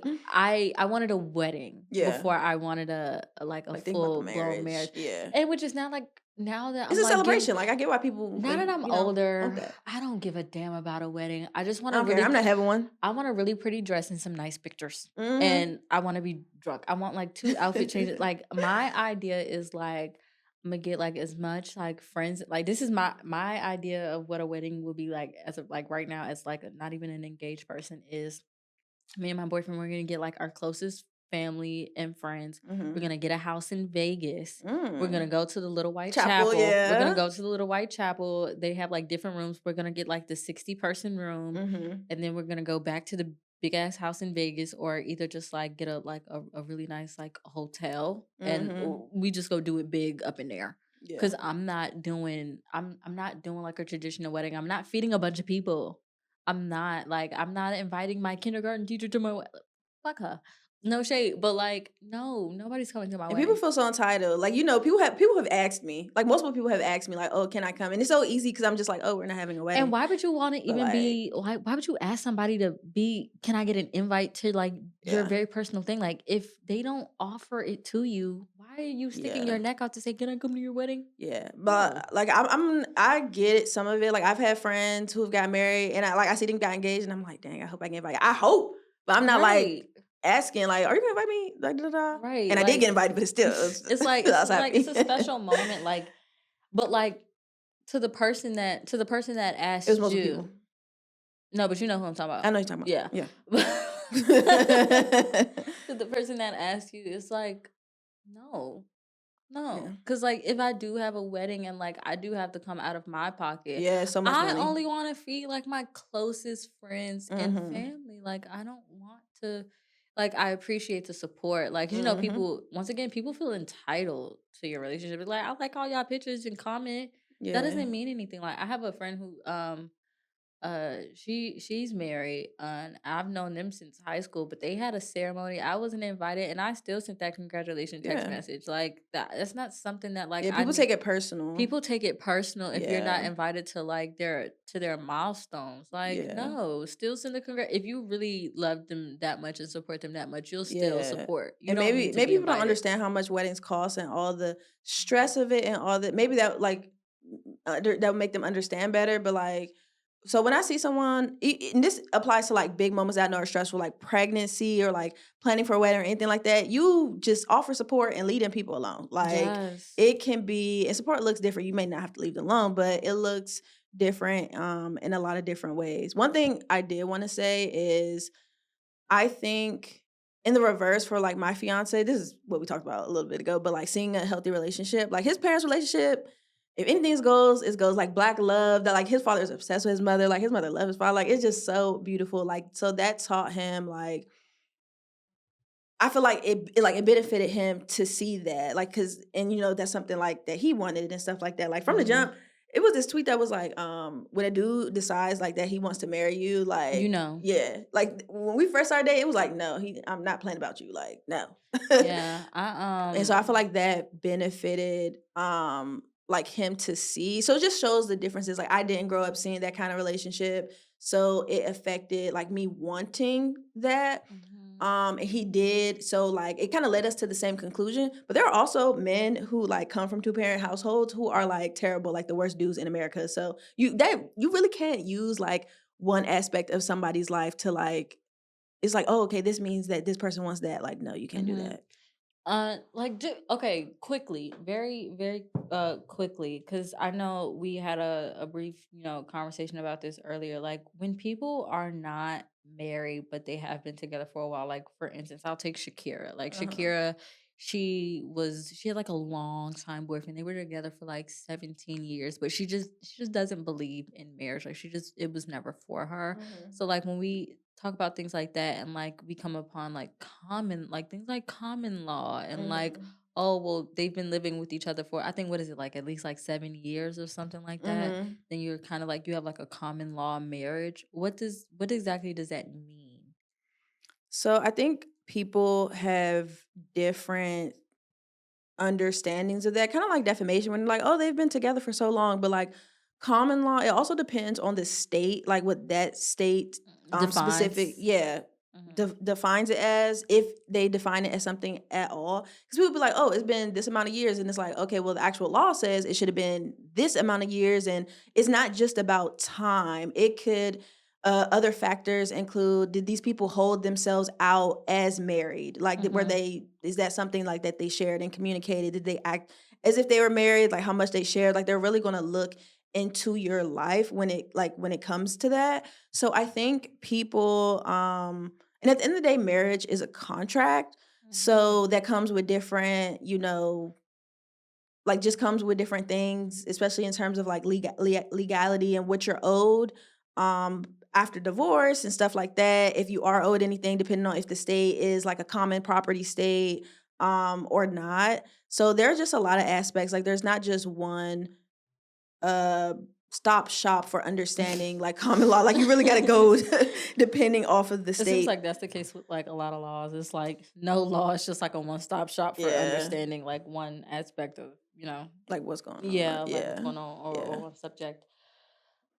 wanted a wedding Yeah, before I wanted a like, think about the full blown marriage. marriage, Yeah. and which is now like now that It's I'm a like getting celebration, like, I get why people, now that I'm want older, that. I don't give a damn about a wedding. I just I want a don't care, I'm really not having one. I want a really pretty dress and some nice pictures. Mhm. And I want to be drunk. I want like two outfit changes. Like my idea is like I'm gonna get like as much like friends. Like this is my idea of what a wedding will be like as of like right now as like not even an engaged person is me and my boyfriend, we're gonna get like our closest family and friends. We're Mhm. gonna get a house in Vegas. We're gonna Mm. go to the Little White Chapel, Chapel. We're gonna yeah. go to the Little White Chapel. They have like different rooms. We're gonna get like the 60-person room, Mhm. and then we're gonna go back to the big ass house in Vegas, or either just like get a really nice like hotel, and Mhm. we just go do it big up in there. Yeah. Cause I'm not doing like a traditional wedding. I'm not feeding a bunch of people. I'm not inviting my kindergarten teacher to my fuck her. No shade, but like, no, nobody's coming to my And people wedding. feel so entitled. Like, people have asked me, like, multiple people have asked me, like, "Oh, can I come?" And it's so easy because 'cause I'm just like, "Oh, we're not having a And wedding." why would you want to But, even like, be like why would you ask somebody to be can I get an invite to like your yeah. very personal thing? Like if they don't offer it to you, why are you sticking Yeah. your neck out to say, "Can I come to your wedding?" Yeah. No. But, like, I get it, some of it. Like, I've had friends who've got married, and I see them got engaged, and I'm like, "Dang, I hope I can invite you." I hope, but I'm not, like, Right. asking, like, "Are you gonna invite me?" Like, da, da, da. Right. And I did get Like invited, but still, I was it's happy. a special moment like but like to the person that It was asked multiple people. you. No, but you know who I'm talking I about. know you're talking about. Yeah. Yeah. To the person that asked you, it's like, no, Yeah. no. Cause like if I do have a wedding and like I do have to come out of my pocket, Yeah, so much I money. only want to feed like my closest friends and Mhm. family. Like I don't want to like I appreciate the support. Like, you know, Mhm. people once again, people feel entitled to your relationship. It's like I like all y'all pictures and comment. That Yeah. doesn't mean anything. Like I have a friend who she's married, and I've known them since high school, but they had a ceremony. I wasn't invited, and I still sent that congratulation text Yeah. message. Like that's not something that like Yeah, people take it personal. people take it personal if you're not Yeah. invited to like their milestones. Like Yeah. no, still send the if you really love them that much and support them that much, you'll still Yeah. support. You And don't maybe need to maybe be people don't invited. understand how much weddings cost and all the stress of it and all that. Maybe that, like, that would make them understand better, but, like, so when I see someone and this applies to, like, big moments that I know are stressful, like pregnancy or, like, planning for a wedding or anything like that, you just offer support and leading people along. Like, Yes. it can be and support looks different. You may not have to leave them alone, but it looks different, in a lot of different ways. One thing I did wanna say is I think in the reverse for, like, my fiancé, this is what we talked about a little bit ago, but, like, seeing a healthy relationship, like, his parents' relationship, if anything goes, it goes, like, black love, that, like, his father is obsessed with his mother, like, his mother loves his father, like, it's just so beautiful, like, so that taught him, like I feel like it benefited him to see that, like, cause and, that's something, like, that he wanted and stuff like that, like, from the Hmm. jump, it was this tweet that was like, when a dude decides, like, that he wants to marry you, You like know. yeah, like, when we first started dating, it was like, "No, I'm not playing about you," like, "No." Yeah. And so I feel like that benefited, like, him to see so it just shows the differences, like, I didn't grow up seeing that kind of relationship, so it affected, like, me wanting that. Mhm. And he did. So, like, it kinda led us to the same conclusion, but there are also men who, like, come from two-parent households who are, like, terrible, like, the worst dudes in America. So, you really can't use, like, one aspect of somebody's life to, like it's like, "Oh, okay, this means that this person wants that." Like, no, you can't do Mhm. that. Like, okay, quickly, very, very, quickly, because I know we had a brief, conversation about this earlier. Like, when people are not married, but they have been together for a while, like, for instance, I'll take Shakira. Like, Uh-huh. she had like a long time boyfriend. They were together for like 17 years, but she just doesn't believe in marriage. Like it was never for her. Mhm. So like when we talk about things like that and like we come upon like common like things like common law and like, Mhm. oh well, they've been living with each other for, I think, what is it, like at least like 7 years or something like that, Mhm. then you're kind of like you have like a common law marriage. What exactly does that mean? So I think people have different understandings of that, kind of like defamation when like, oh, they've been together for so long, but like common law, it also depends on the state, like what that state specific, Defines. yeah, Hmm. defines it as, if they define it as something at all. Because people be like, oh, it's been this amount of years, and it's like, okay, well, the actual law says it should have been this amount of years, and it's not just about time. It could other factors include, did these people hold themselves out as married? Like, were Hmm. they, is that something like that they shared and communicated? Did they act as if they were married? Like, how much they shared? Like, they're really going to look into your life when it comes to that. So I think people, and at the end of the day, marriage is a contract. Hmm. So that comes with different, like, just comes with different things, especially in terms of like legality and what you're owed after divorce and stuff like that. If you are owed anything, depending on if the state is like a common property state or not. So there's just a lot of aspects. Like, there's not just one uh stop shop for understanding like common law. Like, you really got to go depending off of the It seems state. like that's the case with like a lot of laws. It's like no law. It's just like a one stop shop for Yeah, understanding like one aspect of, like what's going on. yeah, like what's Yeah, going on, or yeah. one subject.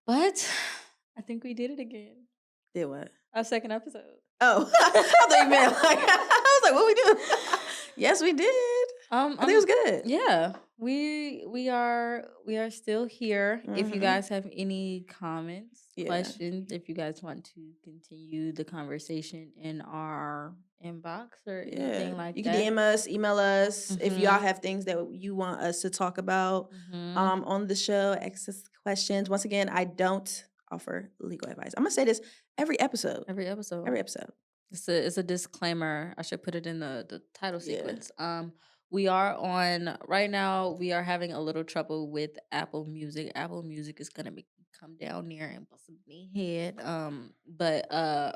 But I think we did it again. Did what? Our second episode. Oh, I thought you meant like I was like, what we do? Yes, we did. I think it was good. Yeah, we are still here. If you Mhm. guys have any comments, Yeah. questions, if you guys want to continue the conversation in our inbox or Yeah. anything like You can that. DM us, email us if y'all Mhm. have things that you want us to talk about Mhm. on the show. Ask us questions. Once again, I don't offer legal advice. I'm gonna say this every episode. Every episode. Every episode. It's a disclaimer. I should put it in the title Yeah. sequence. We are on right now. We are having a little trouble with Apple Music. Apple Music is gonna come down there and bust me head. But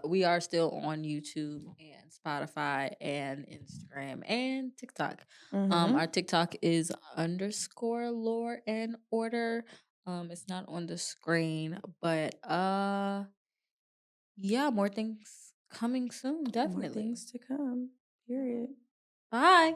we are still on YouTube and Spotify and Instagram and TikTok. Our Mhm. TikTok is underscore lore and order. It's not on the screen, but yeah, more things coming soon, More definitely. things to come. Period. Bye.